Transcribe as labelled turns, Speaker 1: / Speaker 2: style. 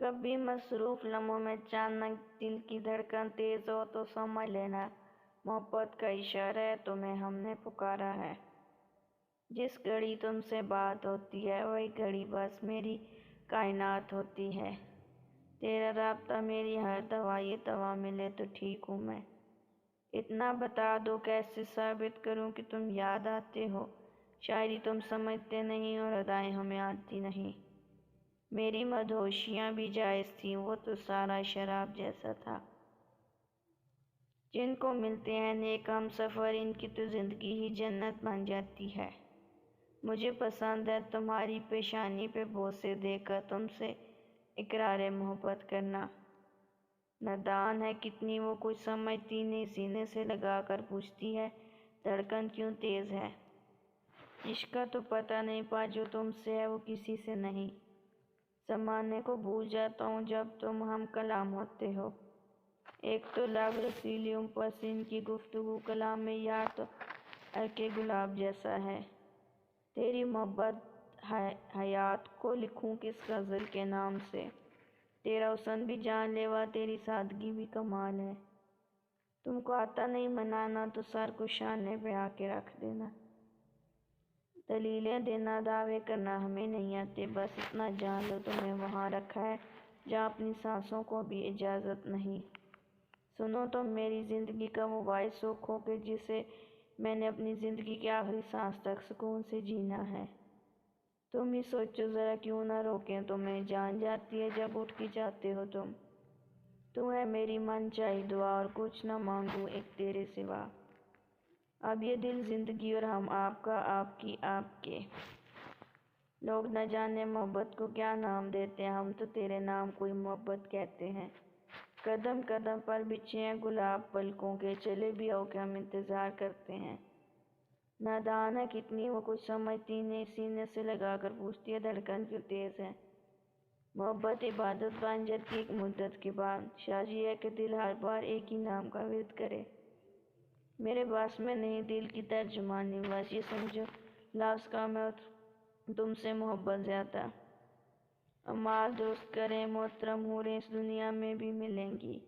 Speaker 1: کبھی مصروف لمحوں میں اچانک دل کی دھڑکن تیز ہو تو سمجھ لینا محبت کا اشارہ ہے، تمہیں ہم نے پکارا ہے۔ جس گھڑی تم سے بات ہوتی ہے وہی گھڑی بس میری کائنات ہوتی ہے۔ تیرا رابطہ میری ہر دوا، یہ دوا ملے تو ٹھیک ہوں میں۔ اتنا بتا دو کیسے ثابت کروں کہ تم یاد آتے ہو؟ شاعری تم سمجھتے نہیں اور ادائیں ہمیں آتی نہیں۔ میری مدہوشیاں بھی جائز تھیں، وہ تو سارا شراب جیسا تھا۔ جن کو ملتے ہیں نیک ہم سفر، ان کی تو زندگی ہی جنت بن جاتی ہے۔ مجھے پسند ہے تمہاری پیشانی پہ بوسے دے کر تم سے اقرار محبت کرنا۔ نادان ہے کتنی وہ، کچھ سمجھتی نہیں، سینے سے لگا کر پوچھتی ہے دھڑکن کیوں تیز ہے۔ عشق کا تو پتہ نہیں، پا جو تم سے ہے وہ کسی سے نہیں۔ زمانے کو بھول جاتا ہوں جب تم ہم کلام ہوتے ہو۔ ایک تو لب رسیلی پسند کی گفتگو، کلام میں یار تو عرق گلاب جیسا ہے۔ تیری محبت حیات کو لکھوں کس غزل کے نام سے۔ تیرا حسن بھی جان لیوا، تیری سادگی بھی کمال ہے۔ تم کو آتا نہیں منانا تو سر کو شانے پہ آ کے رکھ دینا۔ دلیلیں دینا، دعوے کرنا ہمیں نہیں آتے، بس اتنا جان لو تمہیں وہاں رکھا ہے جہاں اپنی سانسوں کو بھی اجازت نہیں۔ سنو تم میری زندگی کا وہ واحد سکھ ہو کہ جسے میں نے اپنی زندگی کی آخری سانس تک سکون سے جینا ہے۔ تم ہی سوچو ذرا کیوں نہ روکیں تمہیں، جان جاتی ہے جب اٹھ کے جاتے ہو تم۔ تو ہے میری من چاہی دعا اور کچھ نہ مانگوں ایک تیرے سوا۔ اب یہ دل زندگی اور ہم آپ کا، آپ کی، آپ کے۔ لوگ نہ جانے محبت کو کیا نام دیتے ہیں، ہم تو تیرے نام کو ہی محبت کہتے ہیں۔ قدم قدم پر بچھے ہیں گلاب پلکوں کے، چلے بھی آؤ کہ ہم انتظار کرتے ہیں۔ نادان ہے کتنی وہ، کچھ سمجھتی نہیں، سینے سے لگا کر پوچھتی ہے دھڑکن کیوں تیز ہے۔ محبت عبادت بن جاتی ایک مدت کے بعد، شاید یہ ہے کہ دل ہر بار ایک ہی نام کا ورد کرے۔ میرے بس میں نہیں دل کی ترجمانی، بس یہ سمجھو لفظ کم ہے اور تم سے محبت زیادہ۔ اعمال درست کریں محترم حوریں اس دنیا میں بھی ملیں گی۔